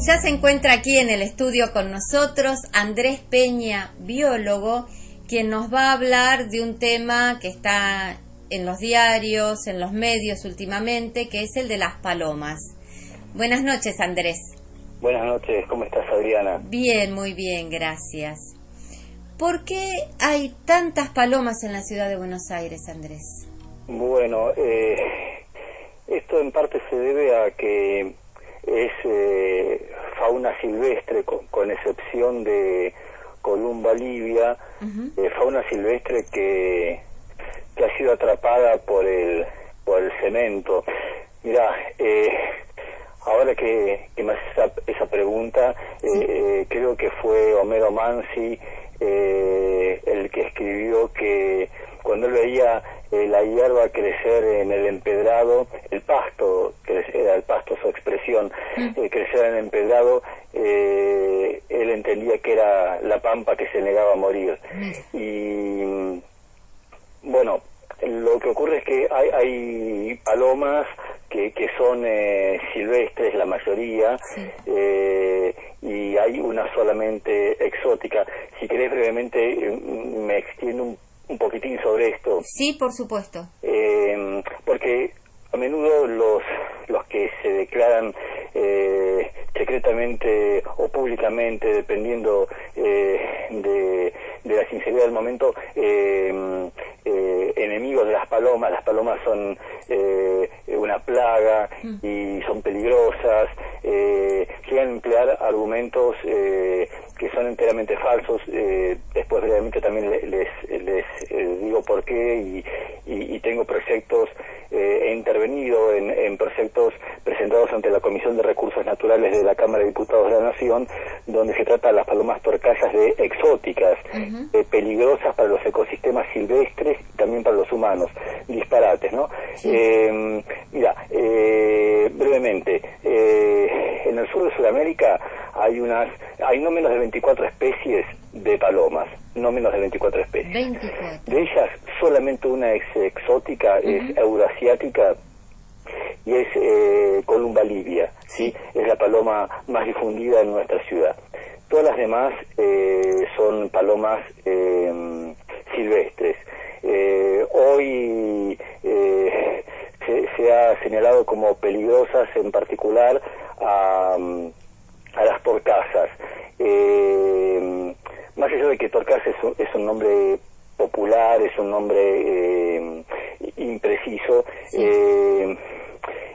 Ya se encuentra aquí en el estudio con nosotros Andrés Peña, biólogo, quien nos va a hablar de un tema que está en los diarios, en los medios últimamente, que es el de las palomas. Buenas noches, Andrés. Buenas noches, ¿cómo estás, Adriana? Bien, muy bien, gracias. ¿Por qué hay tantas palomas en la ciudad de Buenos Aires, Andrés? Bueno, esto en parte se debe a que es fauna silvestre, con excepción de Columba livia, fauna silvestre que ha sido atrapada por el cemento. Mirá, ahora que me haces esa pregunta, creo que fue Homero Mansi el que escribió que cuando él veía la hierba crecer en el empedrado, el pasto, que era el pasto su expresión, crecer en el empedrado, él entendía que era la pampa que se negaba a morir. Y bueno, lo que ocurre es que hay palomas que son silvestres, la mayoría, y hay una solamente exótica. Si querés brevemente me extiendo un poquitín sobre esto. Sí, por supuesto. Porque a menudo los que se declaran secretamente o públicamente, dependiendo de la sinceridad del momento, enemigos de las palomas son una plaga y son peligrosas, llegan a emplear argumentos que son enteramente falsos. Después brevemente también les digo por qué, y tengo proyectos, he intervenido en proyectos presentados ante la Comisión de Recursos Naturales de la Cámara de Diputados de la Nación, donde se trata a las palomas torcasas de exóticas, peligrosas para los ecosistemas silvestres y también para los humanos. Disparates, ¿no? Sí. Mira, brevemente, en el sur de Sudamérica hay no menos de 24 especies de palomas, no menos de 24 especies. 24. De ellas, solamente una es exótica, es euroasiática, y es Columba livia, ¿sí? Es la paloma más difundida en nuestra ciudad. Todas las demás son palomas silvestres. Hoy se ha señalado como peligrosas, en particular a las torcasas. Más allá de que torcasa es un nombre popular, es un nombre impreciso,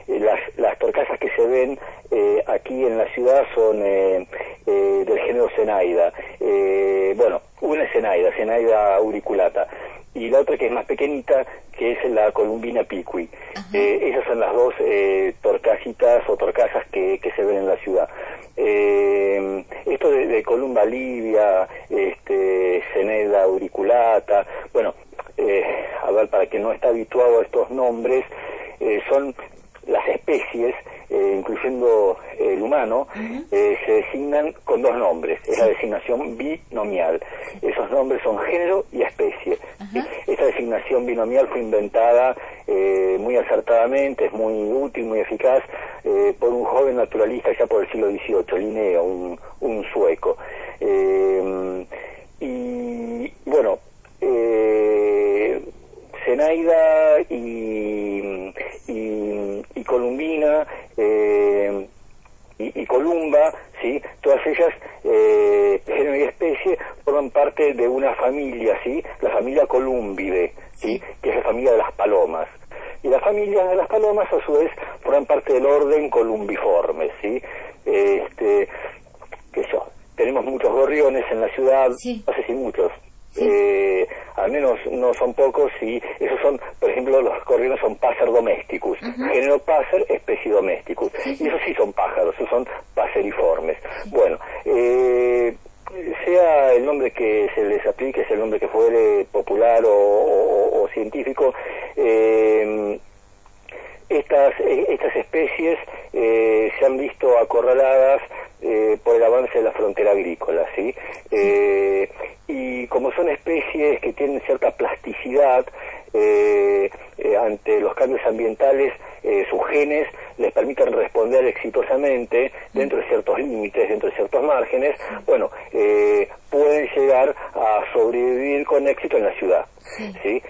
las torcasas que se ven aquí en la ciudad son del género Zenaida. Bueno, una es Zenaida auriculata, y la otra, que es más pequeñita, que es la Columbina piqui. Esas son las dos torcasitas o torcasas que se ven en la ciudad. Esto de Columba livia, Zenaida auriculata, bueno, a ver, para quien no está habituado a estos nombres, son las especies, incluyendo el humano, se designan con dos nombres. Es la designación binomial. Esos nombres son género y especie. Esta designación binomial fue inventada muy acertadamente, es muy útil, muy eficaz, por un joven naturalista ya por el siglo XVIII, Linneo, un sueco. Y bueno, Zenaida y Columbina y Columba, ¿sí? Todas ellas, género y especie, forman parte de una familia, ¿sí? La familia Columbidae, ¿sí? Que es la familia de las palomas. Y las familias de las palomas, a su vez, forman parte del orden Columbiformes, ¿sí? Tenemos muchos gorriones en la ciudad, no sé si muchos. Al menos no son pocos, y esos son, por ejemplo, los gorriones son Passer domesticus, género Passer, especie domesticus, y esos sí son pájaros, esos son passeriformes. Bueno, sea el nombre que se les aplique, sea el nombre que fuere popular o científico, estas especies se han visto acorraladas por el avance de la frontera agrícola, ¿sí? Y como son especies que tienen cierta plasticidad ante los cambios ambientales, sus genes les permitan responder exitosamente dentro de ciertos límites, dentro de ciertos márgenes, bueno, pueden llegar a sobrevivir con éxito en la ciudad, ¿sí?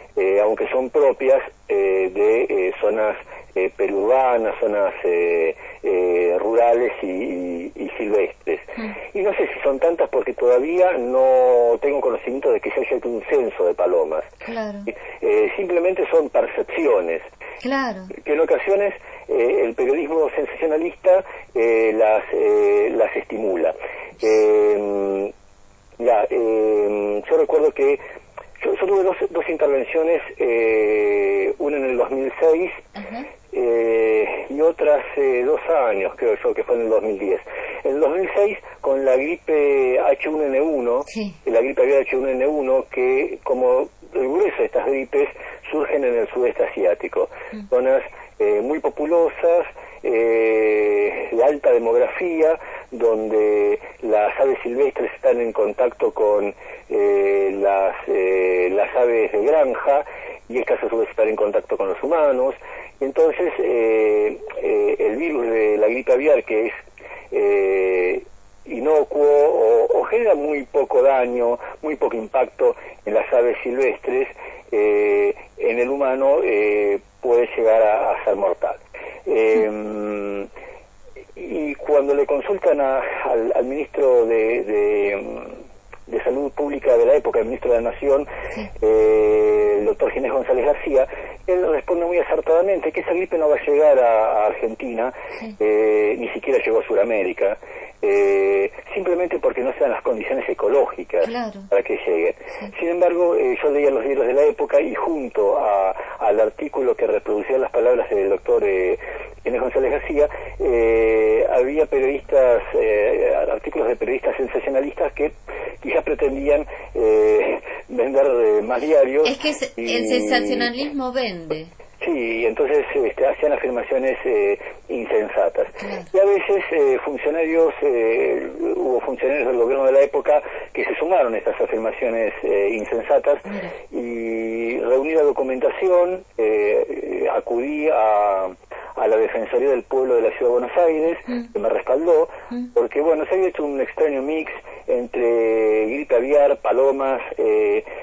Aunque son propias de zonas periurbanas, zonas rurales y silvestres. Y no sé si son tantas porque todavía no tengo conocimiento de que se haya hecho un censo de palomas. Claro. Simplemente son percepciones. Claro. Que en ocasiones el periodismo sensacionalista las estimula. Yo recuerdo que yo tuve dos intervenciones, una en el 2006 y otra hace 2 años, creo yo, que fue en el 2010. En el 2006, con la gripe H1N1, la gripe aviar H1N1, que como el grueso de estas gripes surgen en el sudeste asiático, zonas muy populosas, de alta demografía, donde las aves silvestres están en contacto con las aves de granja, y estas a su vez están en contacto con los humanos. Entonces el virus de la gripe aviar, que es inocuo o genera muy poco daño, muy poco impacto en las aves silvestres, en el humano puede llegar a ser mortal. Y cuando le consultan al ministro de Salud Pública de la época, el ministro de la Nación, el doctor Ginés González García, él responde muy acertadamente que esa gripe no va a llegar a Argentina, ni siquiera llegó a Sudamérica, simplemente porque no se dan las condiciones ecológicas para que llegue. Sin embargo, yo leía los libros de la época y junto al artículo que reproducía las palabras del doctor Ginés González García, había periodistas, artículos de periodistas sensacionalistas que quizás pretendían vender más diarios. Es que el sensacionalismo vende. Sí, entonces hacían afirmaciones insensatas. Y a veces hubo funcionarios del gobierno de la época que se sumaron a estas afirmaciones insensatas, y reuní la documentación, acudí a la Defensoría del Pueblo de la Ciudad de Buenos Aires, que me respaldó, porque bueno, se había hecho un extraño mix entre gripe aviar, palomas,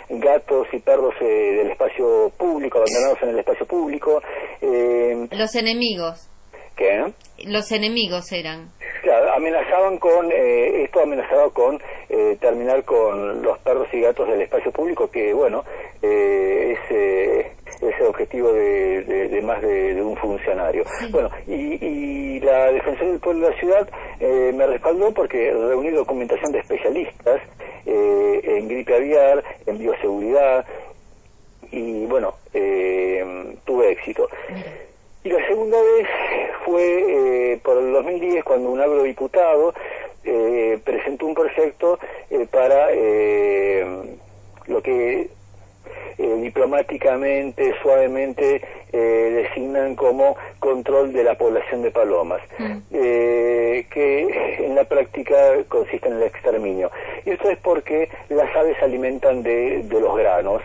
gatos y perros del espacio público, abandonados en el espacio público. Los enemigos. ¿Qué? Los enemigos eran. Claro, amenazaban con, esto amenazaba con terminar con los perros y gatos del espacio público, que bueno, es el objetivo de más de un funcionario. Bueno, y la Defensoría del Pueblo de la Ciudad me respaldó porque reuní documentación de especialistas en gripe aviar, en bioseguridad, y bueno, tuve éxito. Y la segunda vez fue por el 2010, cuando un agrodiputado presentó un proyecto para lo que diplomáticamente, suavemente designan como control de la población de palomas, que en la práctica consiste en el exterminio. Y esto es porque las aves se alimentan de los granos,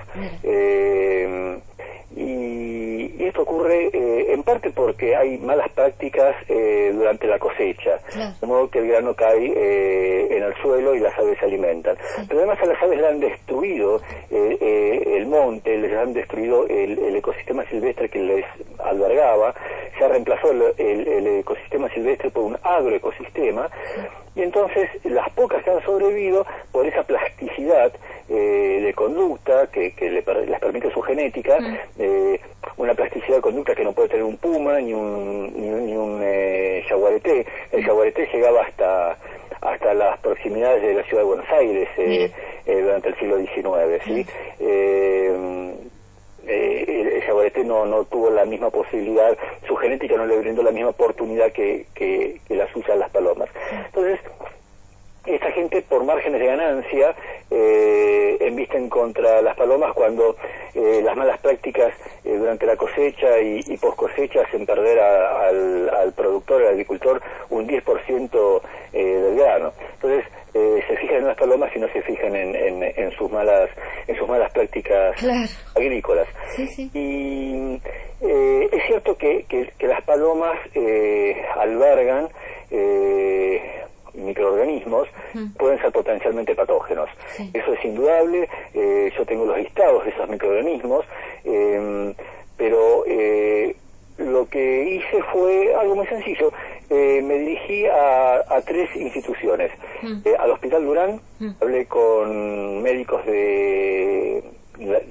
y esto ocurre en parte porque hay malas prácticas durante la cosecha, de modo que el grano cae en el suelo y las aves se alimentan. Pero además a las aves le han destruido el monte, les han destruido el ecosistema silvestre que les albergaba, se ha reemplazado el ecosistema silvestre por un agroecosistema, y entonces las pocas que han sobrevivido, por esa plasticidad de conducta que les permite su genética, una plasticidad de conducta que no puede tener un puma ni un yaguareté. El yaguareté llegaba hasta las proximidades de la ciudad de Buenos Aires durante el siglo XIX, ¿sí? El yaguareté no tuvo la misma posibilidad, su genética no le brindó la misma oportunidad que las usan las palomas. Entonces, esta gente, por márgenes de ganancia, embisten contra las palomas cuando las malas prácticas durante la cosecha y post cosecha hacen perder al productor, al agricultor, un 10% del grano. Entonces, se fijan en las palomas y no se fijan en sus malas prácticas agrícolas. Es cierto que las palomas albergan microorganismos, pueden ser potencialmente patógenos. Sí. Eso es indudable. Yo tengo los listados de esos microorganismos, pero lo que hice fue algo muy sencillo. Me dirigí a 3 instituciones. Al Hospital Durán, hablé con médicos de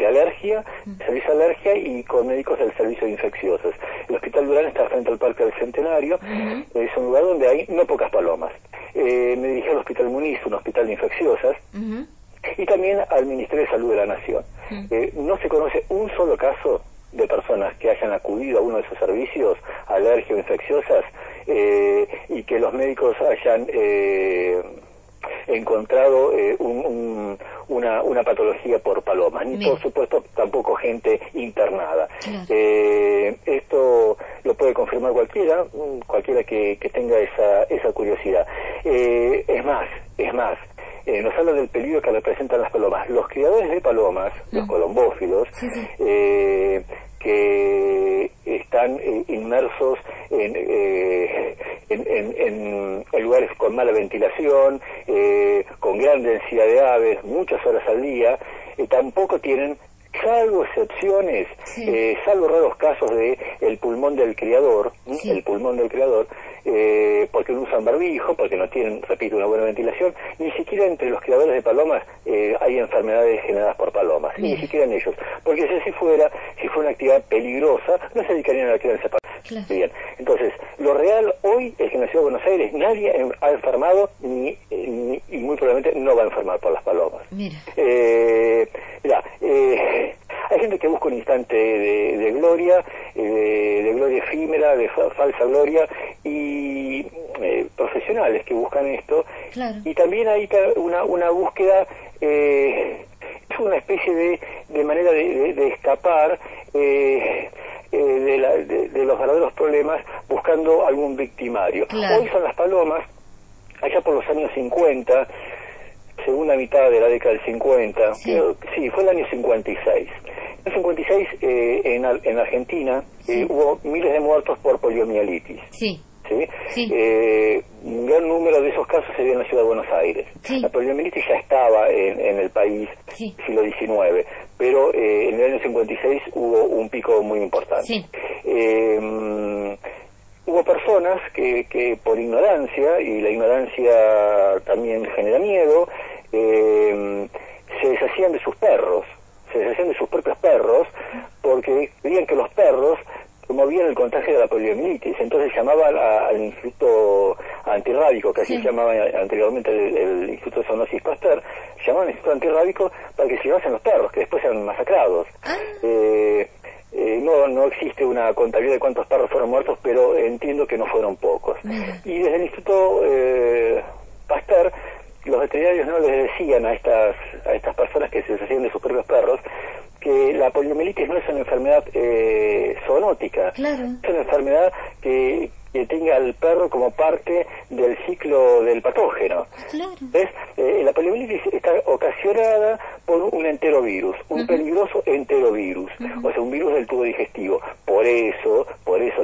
alergia, servicio de alergia, y con médicos del servicio de infecciosos. El Hospital Durán está frente al Parque del Centenario, es un lugar donde hay no pocas palomas. Me dirigí al Hospital Muniz, un hospital de infecciosas, y también al Ministerio de Salud de la Nación. No se conoce un solo caso de personas que hayan acudido a uno de esos servicios, alergia o infecciosas, y que los médicos hayan encontrado una patología por palomas, ni por supuesto tampoco gente internada. Esto lo puede confirmar cualquiera que tenga esa curiosidad. Es más, nos habla del peligro que representan las palomas. Los criadores de palomas, los colombófilos, que están inmersos en lugares con mala ventilación, con gran densidad de aves, muchas horas al día, tampoco tienen, salvo excepciones, salvo raros casos de el pulmón del criador, porque no usan barbijo, porque no tienen, repito, una buena ventilación. Ni siquiera entre los criadores de palomas hay enfermedades generadas por palomas, ni siquiera en ellos, porque si fuera una actividad peligrosa, no se dedicarían a la crianza de palomas. Bien, entonces, lo real hoy es que en la Ciudad de Buenos Aires nadie ha enfermado, y muy probablemente no va a enfermar por las palomas. Hay gente que busca un instante de gloria, de gloria efímera, de falsa gloria, y profesionales que buscan esto. Y también hay una búsqueda, es una especie de manera de escapar de los verdaderos problemas, buscando algún victimario. Hoy son las palomas. Allá por los años 50, segunda mitad de la década del 50, fue el año 56. En el 56, en Argentina, hubo miles de muertos por poliomielitis. Un gran número de esos casos se dio en la Ciudad de Buenos Aires. La poliomielitis ya estaba en el país siglo XIX, pero en el año 56 hubo un pico muy importante. Hubo personas que por ignorancia, y la ignorancia también genera miedo, se deshacían de sus perros, se deshacían de sus propios perros, porque creían que los perros promovían el contagio de la poliomielitis. Entonces llamaban al Instituto Antirrábico, que así se llamaba anteriormente el Instituto de Zoonosis Pasteur, llamaban al Instituto Antirrábico para que se llevasen los perros, que después eran masacrados. No existe una contabilidad de cuántos perros fueron muertos, pero entiendo que no fueron pocos. Y desde el Instituto Pasteur, los veterinarios no les decían a estas personas que se deshacían de sus propios perros que la poliomielitis no es una enfermedad zoonótica, es una enfermedad que tenga al perro como parte del ciclo del patógeno. ¿Ves? La poliomielitis está ocasionada por un enterovirus, un peligroso enterovirus, o sea, un virus del tubo digestivo. Por eso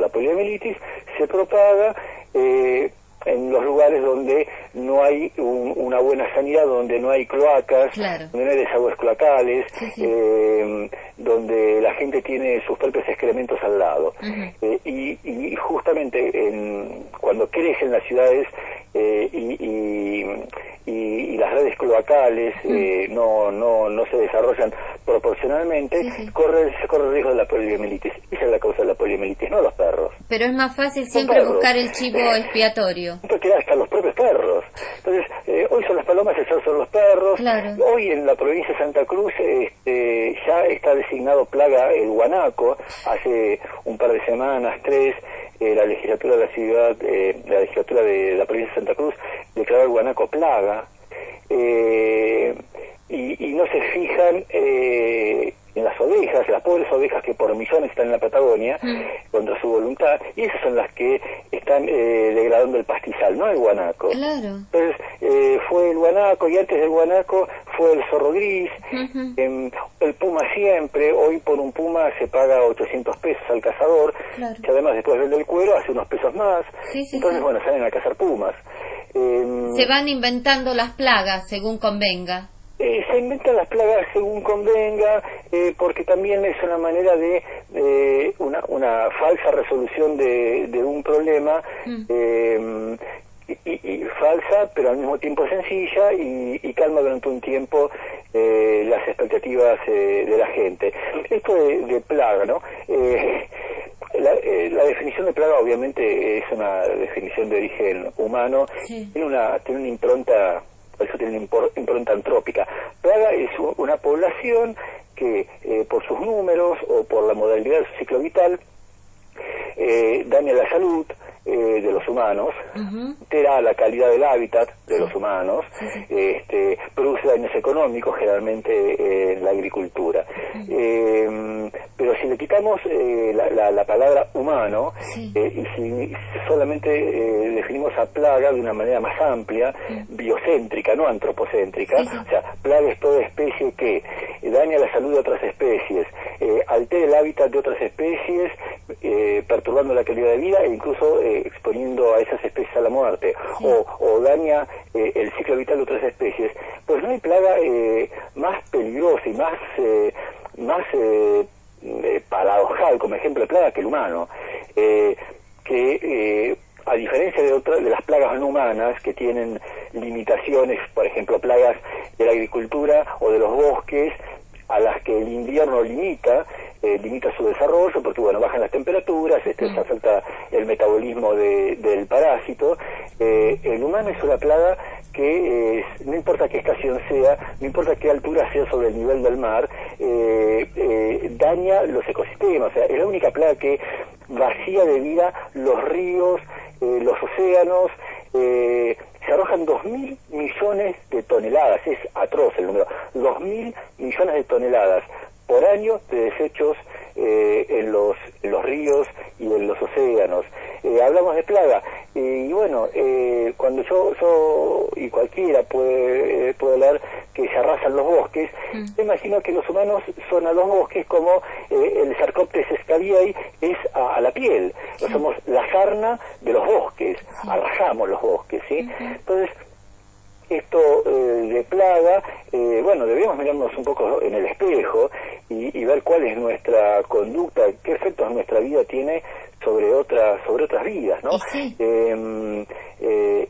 la poliomielitis se propaga en los lugares donde no hay una buena sanidad, donde no hay cloacas, donde no hay desagües cloacales, donde la gente tiene sus propios excrementos al lado. Y justamente cuando crecen las ciudades y las redes cloacales no se desarrollan proporcionalmente, se corre el riesgo de la poliomielitis. Esa es la causa de la poliomielitis, no los perros. Pero es más fácil siempre buscar el chivo expiatorio. Porque hasta los propios perros. Entonces, hoy son las palomas, ayer son los perros. Hoy en la provincia de Santa Cruz ya está designado plaga el guanaco. Hace un par de semanas, 3, la legislatura de la ciudad, la legislatura de la provincia de Santa Cruz declaró el guanaco plaga. Y no se fijan en las ovejas, las pobres ovejas que por millones están en la Patagonia, contra su voluntad, y esas son las que están degradando el pastizal, no el guanaco. Entonces, fue el guanaco, y antes del guanaco fue el zorro gris, el puma siempre, hoy por un puma se paga 800 pesos al cazador, claro. que además después vende el cuero, hace unos pesos más, entonces bueno, salen a cazar pumas. Se van inventando las plagas según convenga. Se inventan las plagas según convenga, porque también es una manera de una falsa resolución de un problema, y falsa, pero al mismo tiempo sencilla, y calma durante un tiempo las expectativas de la gente. Esto de plaga, ¿no? La definición de plaga obviamente es una definición de origen humano, tiene una impronta, por eso tiene una impronta antrópica. Plaga es una población que por sus números o por la modalidad de su ciclo vital daña la salud de los humanos, altera la calidad del hábitat de los humanos, produce daños económicos generalmente en la agricultura. Pero si le quitamos la palabra humano, y si solamente definimos a plaga de una manera más amplia, biocéntrica, no antropocéntrica, o sea, plaga es toda especie que daña la salud de otras especies, altera el hábitat de otras especies, perturbando la calidad de vida e incluso exponiendo a esas especies a la muerte, o daña el ciclo vital de otras especies, pues no hay plaga más peligrosa y más paradojal como ejemplo de plaga que el humano, que a diferencia de las plagas no humanas que tienen limitaciones, por ejemplo plagas de la agricultura o de los bosques, a las que el invierno limita su desarrollo, porque bueno, bajan las temperaturas, se afecta el metabolismo del parásito. El humano es una plaga que no importa qué estación sea, no importa qué altura sea sobre el nivel del mar, daña los ecosistemas, o sea, es la única plaga que vacía de vida los ríos, los océanos. Se arrojan 2.000 millones de toneladas, es atroz el número, 2.000 millones de toneladas por año de desechos en los ríos y en los océanos. Hablamos de plaga, y bueno, cuando yo y cualquiera puede hablar que se arrasan los bosques, me imagino que los humanos son a los bosques como el Sarcoptes scabiei es a la piel, somos la sarna de los bosques, arrasamos los bosques, ¿sí? Entonces, esto de plaga, bueno, debemos mirarnos un poco en el espejo y ver cuál es nuestra conducta, qué efectos nuestra vida tiene sobre otras vidas, ¿no?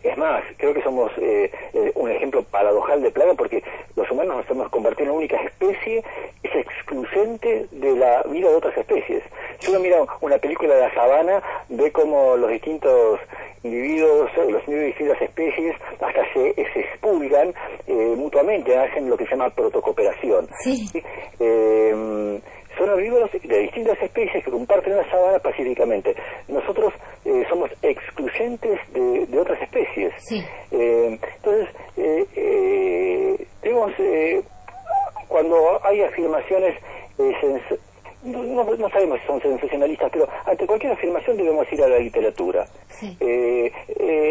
Es más, creo que somos un ejemplo paradojal de plaga, porque los humanos nos hemos convertido en la única especie que es excluyente de la vida de otras especies. Si uno mira una película de la sabana, ve como los distintos individuos de distintas especies hasta se expulgan mutuamente, hacen lo que se llama protocooperación. Son herbívoros de distintas especies que comparten la sabana pacíficamente. Nosotros somos excluyentes de otras especies. Entonces, digamos, cuando hay afirmaciones, no sabemos si son sensacionalistas, pero ante cualquier afirmación debemos ir a la literatura.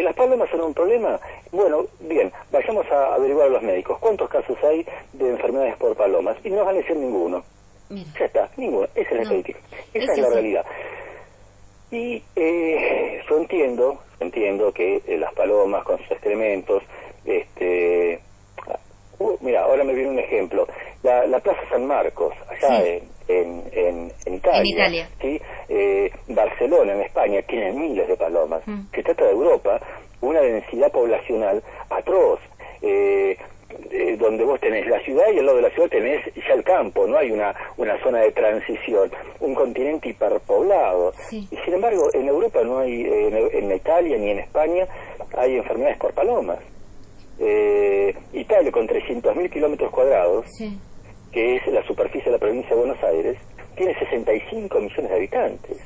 ¿Las palomas son un problema? Bueno, bien, vayamos a averiguar a los médicos cuántos casos hay de enfermedades por palomas, y no nos van a decir ninguno. Ya está, ninguno, esa es la estadística, esa es la realidad. Y yo entiendo que las palomas con sus excrementos, mira, ahora me viene un ejemplo, la Plaza San Marcos, allá en Italia, ¿sí? Barcelona, en España, tiene miles de palomas. Se trata de Europa, una densidad poblacional atroz, donde vos tenés la ciudad y al lado de la ciudad tenés ya el campo, no hay una zona de transición, un continente hiperpoblado. Y sin embargo, en Europa no hay, en Italia ni en España, hay enfermedades por palomas. Italia, con 300.000 kilómetros cuadrados, que es la superficie de la provincia de Buenos Aires, tiene 65 millones de habitantes.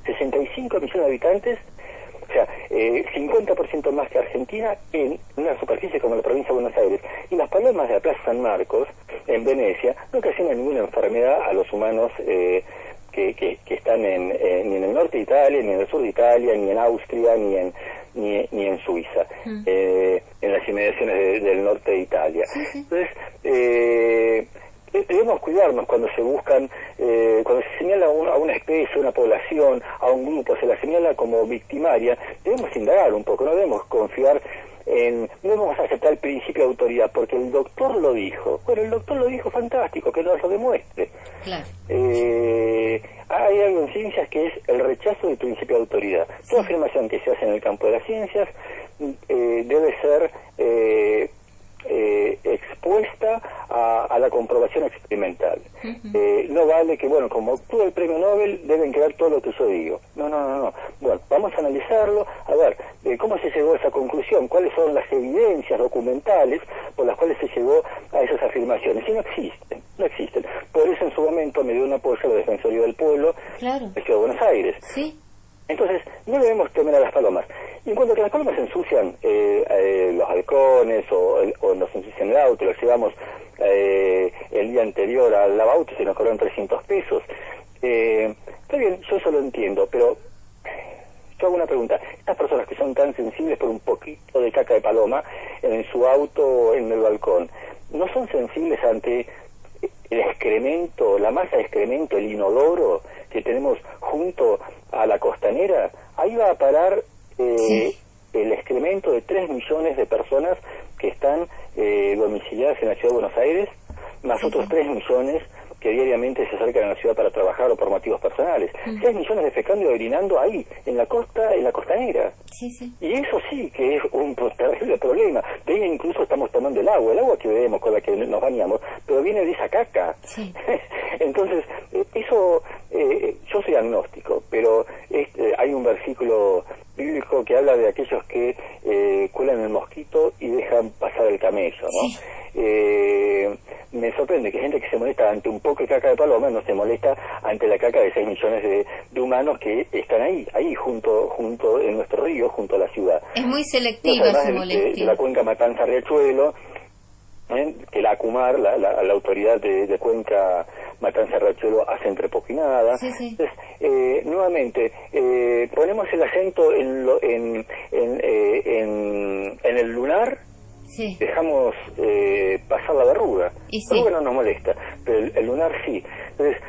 65 millones de habitantes, o sea, 50% más que Argentina en una superficie como la provincia de Buenos Aires. Y las palomas de la Plaza San Marcos, en Venecia, no ocasionan ninguna enfermedad a los humanos que están ni en el norte de Italia, ni en el sur de Italia, ni en Austria, ni ni en Suiza, en las inmediaciones del norte de Italia. Entonces, debemos cuidarnos cuando se buscan, cuando se señala a una especie, a una población, a un grupo, se la señala como victimaria, debemos indagar un poco, no debemos confiar no debemos aceptar el principio de autoridad, porque el doctor lo dijo. Bueno, el doctor lo dijo, fantástico, que nos lo demuestre. Claro. Hay algo en ciencias que es el rechazo del principio de autoridad. Toda afirmación que se hace en el campo de las ciencias debe ser expuesta a la comprobación experimental. No vale que, bueno, como obtuve el premio Nobel, deben creer todo lo que yo digo. No. Bueno, vamos a analizarlo, a ver cómo se llegó a esa conclusión, cuáles son las evidencias documentales por las cuales se llegó a esas afirmaciones. Y no existen. Por eso en su momento me dio un apoyo a la Defensoría del Pueblo de la Ciudad de Buenos Aires. Sí. Entonces, no debemos temer a las palomas. Y en cuanto a que las palomas ensucian los halcones o nos ensucian el auto, los llevamos el día anterior al lavauto y se nos cobran 300 pesos. Está bien, yo eso lo entiendo, pero yo hago una pregunta. Estas personas que son tan sensibles por un poquito de caca de paloma en su auto o en el balcón, ¿no son sensibles ante el excremento, la masa de excremento, el inodoro que tenemos junto a la costanera? Ahí va a parar el excremento de 3 millones de personas que están domiciliadas en la Ciudad de Buenos Aires, más otros 3 millones que diariamente se acercan a la ciudad para trabajar o por motivos personales. 6 millones defecando y orinando ahí, en la costanera. Y eso sí que es un terrible problema. De ahí incluso estamos tomando el agua que bebemos, con la que nos bañamos, pero viene de esa caca. Entonces, eso, yo soy agnóstico, pero hay un versículo bíblico que habla de aquellos que cuelan el mosquito y dejan pasar el camello, ¿no? Me sorprende que gente que se molesta ante un poco de caca de paloma no se molesta ante la caca de 6 millones de humanos que están ahí junto en nuestro río, junto a la ciudad. Es muy selectiva esa molestia. De la cuenca Matanza-Riachuelo, que la ACUMAR, la autoridad de Cuenca Matanza-Riachuelo, hace entre poco y nada. Entonces, nuevamente, ponemos el acento en el lunar. Dejamos pasar la verruga. La verruga no nos molesta, pero el lunar sí. Entonces,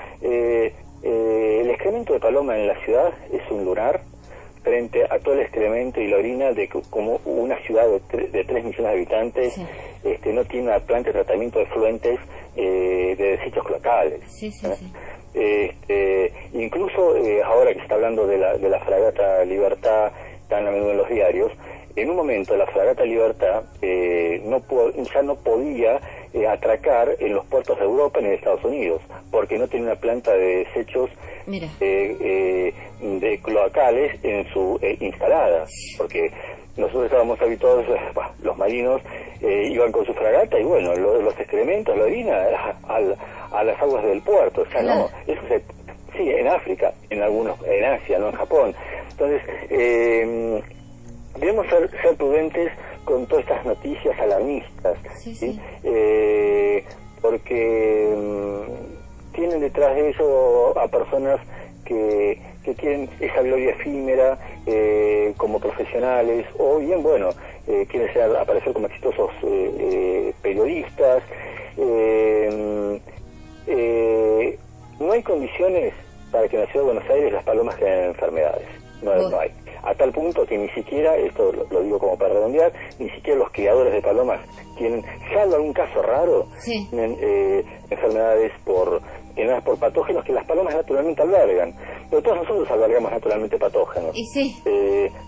el excremento de paloma en la ciudad es un lunar frente a todo el excremento y la orina de como una ciudad de 3 millones de habitantes no tiene una planta de tratamiento de efluentes de desechos cloacales. Incluso ahora que se está hablando de la fragata Libertad tan a menudo en los diarios, en un momento la fragata Libertad ya no podía atracar en los puertos de Europa ni de Estados Unidos, porque no tiene una planta de desechos de cloacales instalada, porque nosotros estábamos habituados, los marinos iban con su fragata y bueno, los excrementos, la orina a las aguas del puerto, o sea, no, eso sí, en África, en Asia, no en Japón. Entonces, debemos ser prudentes con todas estas noticias alarmistas, porque tienen detrás de eso a personas que quieren esa gloria efímera como profesionales, o bien, bueno, quieren aparecer como exitosos periodistas. No hay condiciones para que en la Ciudad de Buenos Aires las palomas generen enfermedades. No hay. A tal punto que ni siquiera, esto lo digo como para redondear, ni siquiera los criadores de palomas tienen, salvo algún caso raro, tienen enfermedades generadas por patógenos que las palomas naturalmente albergan. Pero todos nosotros albergamos naturalmente patógenos.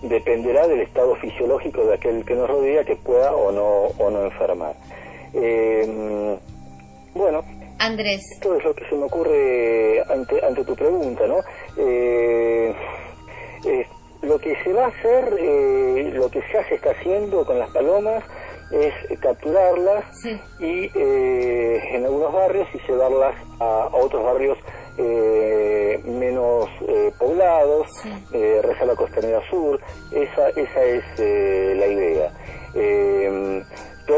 Dependerá del estado fisiológico de aquel que nos rodea que pueda o no enfermar. Bueno, Andrés, esto es lo que se me ocurre ante tu pregunta, ¿no? Lo que se va a hacer, lo que ya se está haciendo con las palomas es capturarlas y en algunos barrios y llevarlas a otros barrios menos poblados, Reserva Costanera Sur. Esa es la idea. Yo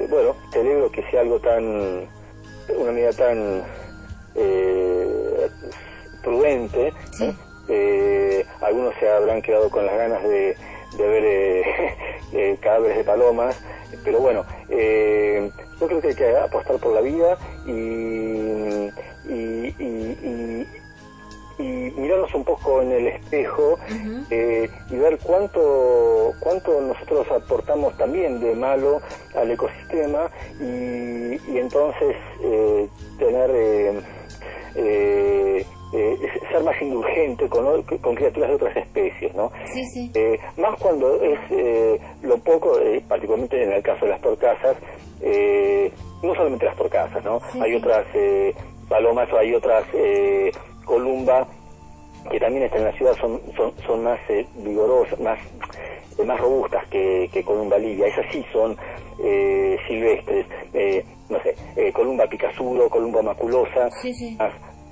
bueno, celebro que sea una medida tan prudente, Algunos se habrán quedado con las ganas de ver cadáveres de palomas, pero bueno, yo creo que hay que apostar por la vida y mirarnos un poco en el espejo y ver cuánto nosotros aportamos también de malo al ecosistema y entonces tener ser más indulgente con criaturas de otras especies, ¿no? Sí, sí. Más cuando es lo poco, particularmente en el caso de las torcasas, no solamente las torcasas, ¿no? Sí, hay sí. otras palomas o hay otras columba que también están en la ciudad, son más vigorosas, más robustas que columba livia. Esas sí son silvestres, no sé, columba picazuro, columba maculosa, Sí, sí.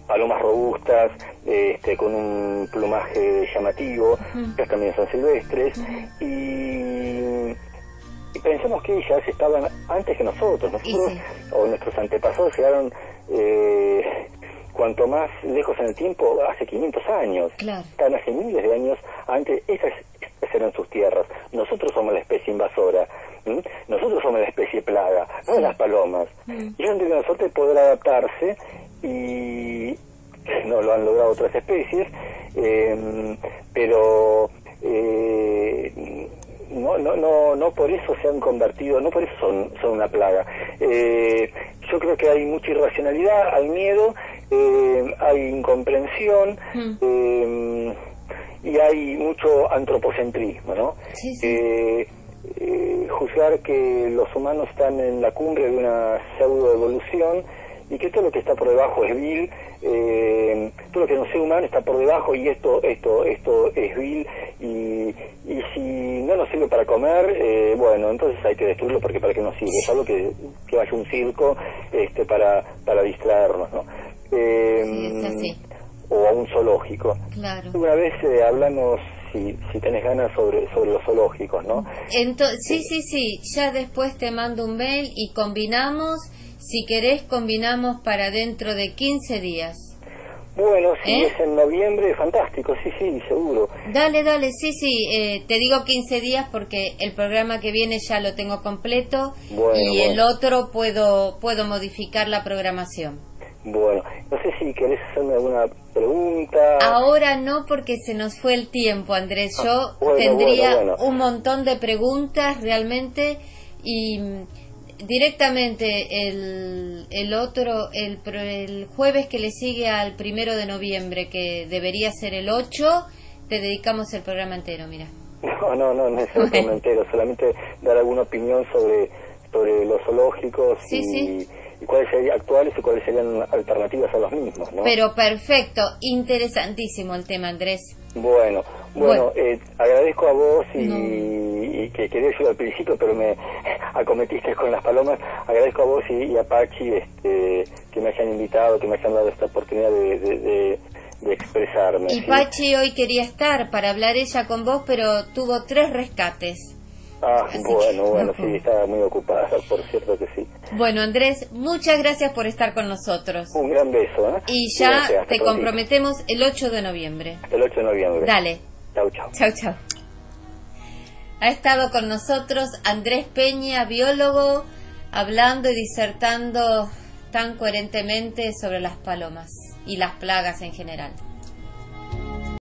palomas robustas, con un plumaje llamativo, ellas también son silvestres, y pensemos que ellas estaban antes que nosotros, o nuestros antepasados llegaron cuanto más lejos en el tiempo, hace 500 años, Claro. están hace miles de años antes, estas eran sus tierras. Nosotros somos la especie invasora, nosotros somos la especie plaga, no las palomas. Y ellos han tenido la suerte de poder adaptarse y no lo han logrado otras especies, pero no por eso se han convertido, no por eso son una plaga. Yo creo que hay mucha irracionalidad, hay miedo, hay incomprensión, y hay mucho antropocentrismo, ¿no? Sí, sí. Juzgar que los humanos están en la cumbre de una pseudoevolución y que todo lo que está por debajo es vil, todo lo que no sea humano está por debajo y esto es vil, y si no nos sirve para comer, bueno, entonces hay que destruirlo porque para qué nos sirve, es algo que vaya a un circo para distraernos, ¿no? Sí, es así. O a un zoológico. Claro. Una vez hablamos, si tenés ganas, sobre los zoológicos, ¿no? Sí, ya después te mando un mail y combinamos, si querés combinamos para dentro de 15 días. Bueno, si es en noviembre, fantástico, sí, seguro. Dale, sí, te digo 15 días porque el programa que viene ya lo tengo completo el otro puedo modificar la programación. Bueno, no sé si querés hacerme alguna pregunta. Ahora no, porque se nos fue el tiempo, Andrés. Yo tendría un montón de preguntas realmente y directamente el jueves que le sigue al 1 de noviembre, que debería ser el 8, te dedicamos el programa entero, mira. No es el programa entero, solamente dar alguna opinión sobre los zoológicos y cuáles serían actuales y cuáles serían alternativas a los mismos, ¿no? Pero perfecto, interesantísimo el tema, Andrés. Bueno, agradezco a vos y que quería decirlo al principio, pero me acometiste con las palomas. Agradezco a vos y a Pachi que me hayan invitado, que me hayan dado esta oportunidad de expresarme. Y Pachi hoy quería estar para hablar ella con vos, pero tuvo 3 rescates. Bueno, sí, estaba muy ocupada, por cierto que sí. Bueno, Andrés, muchas gracias por estar con nosotros. Un gran beso, ¿eh? Y ya te comprometemos el 8 de noviembre. El 8 de noviembre. Dale. Chau. Ha estado con nosotros Andrés Peña, biólogo, hablando y disertando tan coherentemente sobre las palomas y las plagas en general.